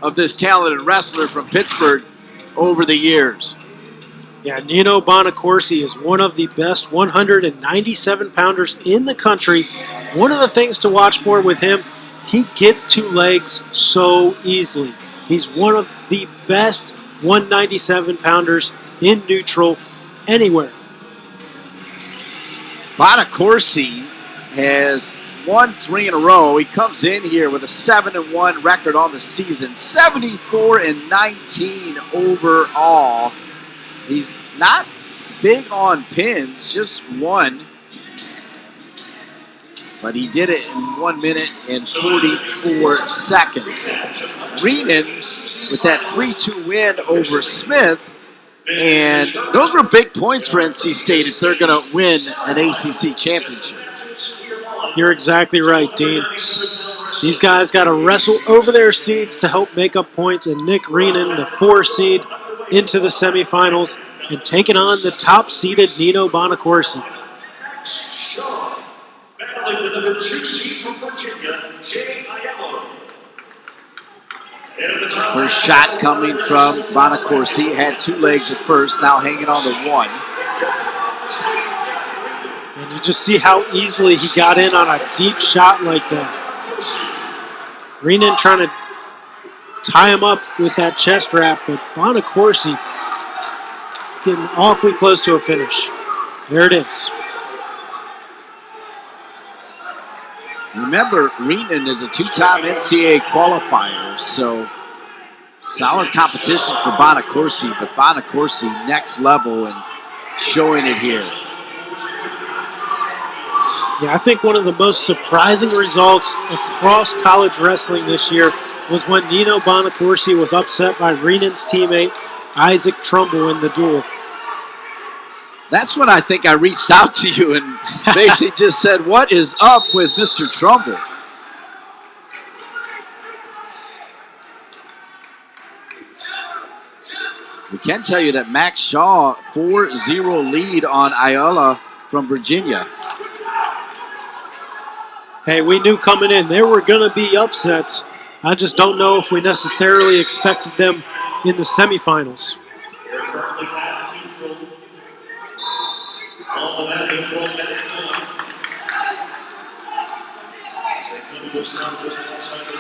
of this talented wrestler from Pittsburgh over the years. Yeah, Nino Bonaccorsi is one of the best 197-pounders in the country. One of the things to watch for with him, he gets to legs so easily. He's one of the best 197-pounders in neutral anywhere. Bonaccorsi has won 3 in a row. He comes in here with a 7-1 record on the season, 74-19 overall. He's not big on pins, just one. But he did it in 1 minute and 44 seconds. Reenan with that 3-2 win over Smith. And those were big points for NC State if they're going to win an ACC championship. You're exactly right, Dean. These guys got to wrestle over their seeds to help make up points, and Nick Reenan, the 4 seed, into the semifinals and taking on the top-seeded Nino Bonaccorsi. Battling the number 2 seed from Virginia, Jay Aiello. First shot coming from Bonaccorsi. Had 2 legs at first, now hanging on to 1. And you just see how easily he got in on a deep shot like that. Reenan trying to tie him up with that chest wrap, but Bonaccorsi getting awfully close to a finish. There it is. Remember, Reenan is a 2-time NCAA qualifier, so solid competition for Bonaccorsi, but Bonaccorsi next level and showing it here. Yeah, I think one of the most surprising results across college wrestling this year was when Nino Bonaccorsi was upset by Reenan's teammate, Isaac Trumbull, in the duel. That's when I think I reached out to you and basically just said, what is up with Mr. Trumbull? We can tell you that Max Shaw, 4-0 lead on Ayala from Virginia. Hey, we knew coming in there were going to be upsets. I just don't know if we necessarily expected them in the semifinals.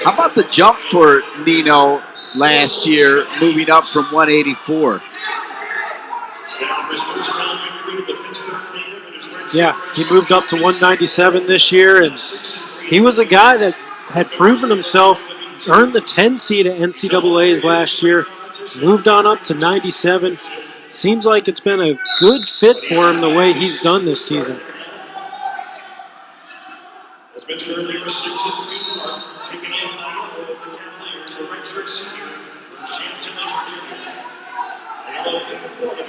How about the jump for Nino last year, moving up from 184? Yeah, he moved up to 197 this year, and he was a guy that had proven himself, earned the 10 seed at NCAAs last year, moved on up to 97. Seems like it's been a good fit for him the way he's done this season. As mentioned earlier, 6 in the run, taking in Aiello of the Cavaliers, a redshirt senior from Chantilly, Virginia. Aiello in the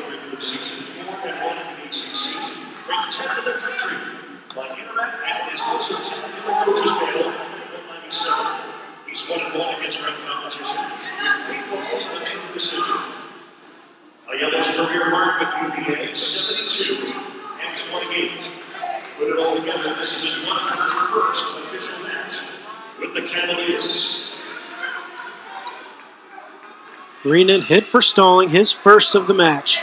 regular season, 4-1 in the ACC, ranked 10th in the country. By interacting with his closer 10th in the coaches panel at 197. He's 1-1 against ranked competition, with 3 falls and a major decision. Aiello's career mark with UVA, 72 and 28. Put it all together, this is his 101st official match with the Cavaliers. Reenan hit for stalling, his first of the match.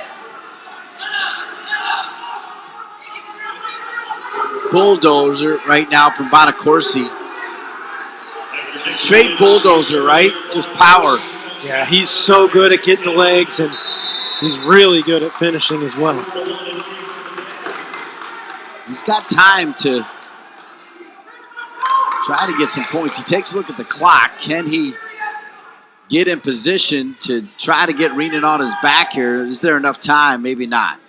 Bulldozer right now from Bonaccorsi. Straight bulldozer, right? Just power. Yeah, he's so good at getting the legs, and he's really good at finishing as well. He's got time to try to get some points. He takes a look at the clock. Can he get in position to try to get Reenan on his back here? Is there enough time? Maybe not.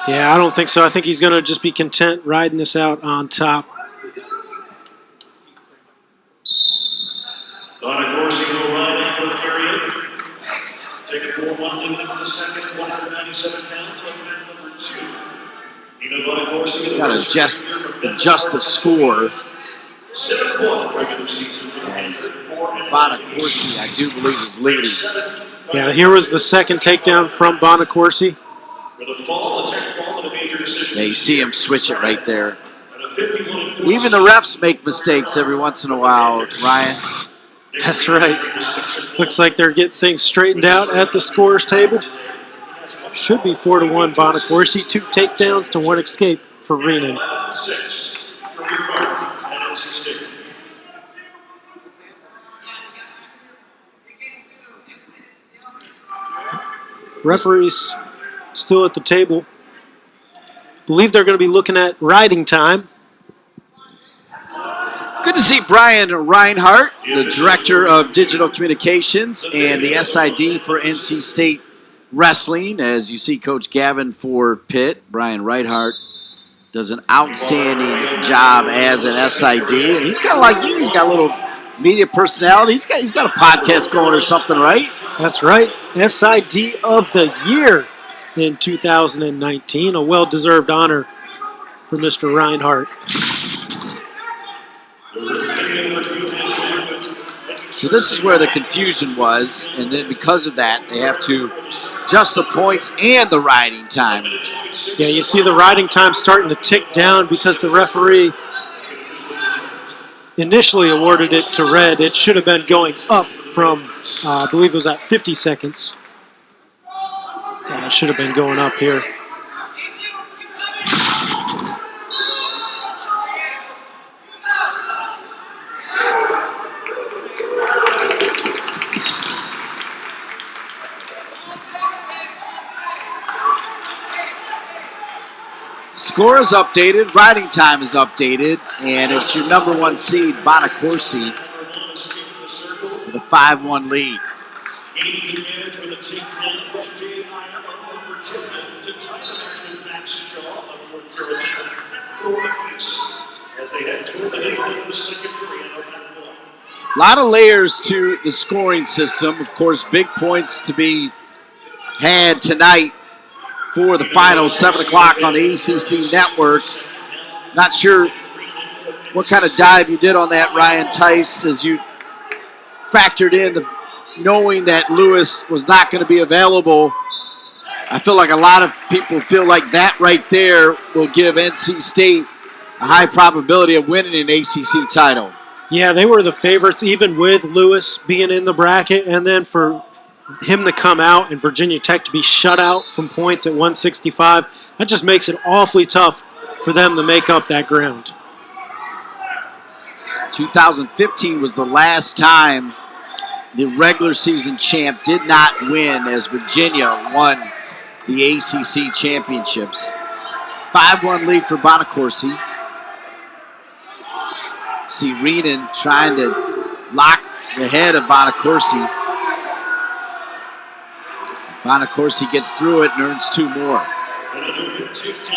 Yeah, I don't think so. I think he's going to just be content riding this out on top. Bonaccorsi will ride in the area. Take it 4-1 into the second, 197 pounds on match number 2. Nino Bonaccorsi. Got to adjust the score. 7-1 regular season. As Bonaccorsi, I do believe, is leading. Yeah, here was the second takedown from Bonaccorsi. Yeah, you see him switch it right there. Even the refs make mistakes every once in a while, Ryan. That's right. Looks like they're getting things straightened out at the scorer's table. Should be 4-1 Bonaccorsi. 2 takedowns to 1 escape for Reenan. Referees still at the table. Believe they're going to be looking at riding time. Good to see Brian Reinhardt, the Director of Digital Communications and the SID for NC State Wrestling. As you see Coach Gavin for Pitt, Brian Reinhardt does an outstanding job as an SID. And he's kind of like you. He's got a little media personality. He's got a podcast going or something, right? That's right. SID of the Year in 2019. A well-deserved honor for Mr. Reinhardt. So this is where the confusion was, and then because of that, they have to adjust the points and the riding time. Yeah, you see the riding time starting to tick down because the referee initially awarded it to red. It should have been going up from, I believe it was at 50 seconds. It should have been going up here. Score is updated, riding time is updated, and it's your number 1 seed, Bonaccorsi, with a 5-1 lead. A lot of layers to the scoring system. Of course, big points to be had tonight for the final, 7 o'clock on the ACC Network. Not sure what kind of dive you did on that, Ryan Tice, as you factored in knowing that Lewis was not going to be available. I feel like a lot of people feel like that right there will give NC State a high probability of winning an ACC title. Yeah, they were the favorites, even with Lewis being in the bracket, and then for him to come out and Virginia Tech to be shut out from points at 165, that just makes it awfully tough for them to make up that ground. 2015 was the last time the regular season champ did not win as Virginia won the ACC championships. 5-1 lead for Bonaccorsi. See Reenan trying to lock the head of Bonaccorsi. Bonaccorsi gets through it and earns 2 more.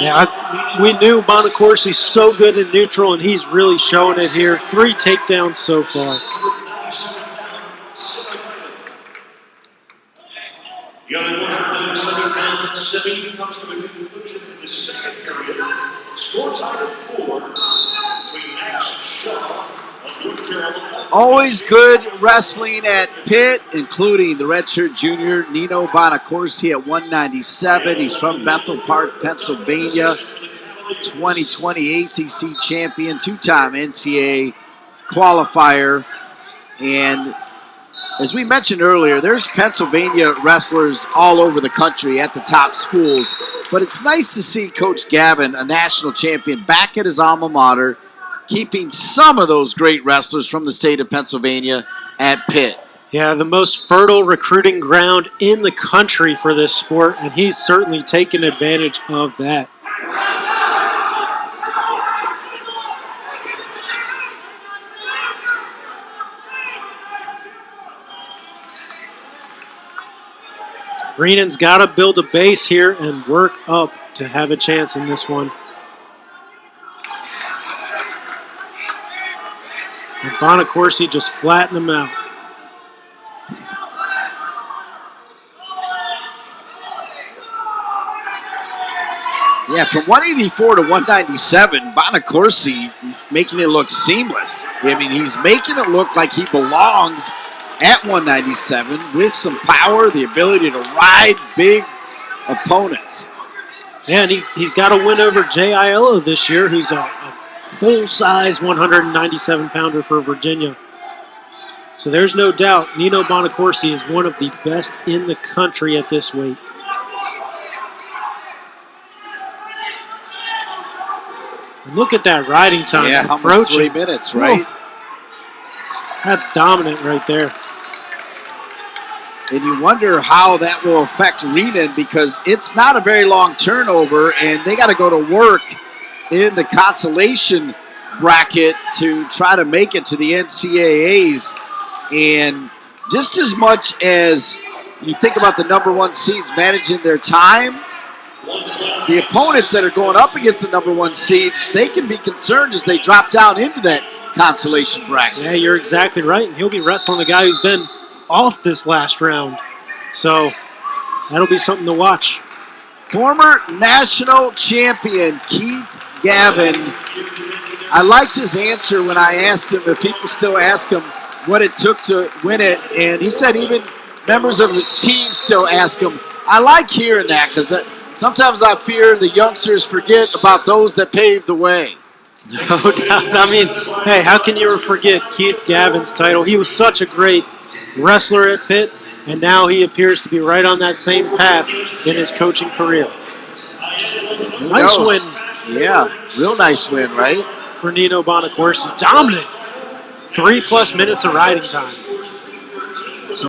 Yeah, we knew Bonaccorsi's so good in neutral, and he's really showing it here. 3 takedowns so far. The other 170-pound semi comes to a conclusion in the second period. Score tie of 4 between Max Shaw of North Carolina. Always good wrestling at Pitt, including the redshirt junior Nino Bonaccorsi at 197. He's from Bethel Park, Pennsylvania. 2020 ACC champion, 2-time NCAA qualifier. And as we mentioned earlier, there's Pennsylvania wrestlers all over the country at the top schools. But it's nice to see Coach Gavin, a national champion, back at his alma mater, keeping some of those great wrestlers from the state of Pennsylvania at Pitt. Yeah, the most fertile recruiting ground in the country for this sport, and he's certainly taken advantage of that. Reenan's got to build a base here and work up to have a chance in this one. And Bonaccorsi just flattened him out. Yeah, from 184 to 197, Bonaccorsi making it look seamless. I mean, he's making it look like he belongs at 197 with some power, the ability to ride big opponents. Yeah, and he's got a win over Jay Aiello this year, who's a full-size 197-pounder for Virginia. So there's no doubt Nino Bonaccorsi is one of the best in the country at this weight. And look at that riding time. Yeah, almost 3 minutes, right? Whoa. That's dominant right there. And you wonder how that will affect Reenan because it's not a very long turnover, and they got to go to work in the consolation bracket to try to make it to the NCAAs. And just as much as you think about the number 1 seeds managing their time, the opponents that are going up against the number 1 seeds, they can be concerned as they drop down into that consolation bracket. Yeah, you're exactly right. And he'll be wrestling a guy who's been off this last round. So that'll be something to watch. Former national champion Keith Gavin. I liked his answer when I asked him if people still ask him what it took to win it. And he said even members of his team still ask him. I like hearing that because sometimes I fear the youngsters forget about those that paved the way. No doubt. I mean, hey, how can you forget Keith Gavin's title? He was such a great wrestler at Pitt, and now he appears to be right on that same path in his coaching career. Nice win. Yeah, real nice win, right? For Nino Bonaccorsi. Dominant. 3+ minutes of riding time.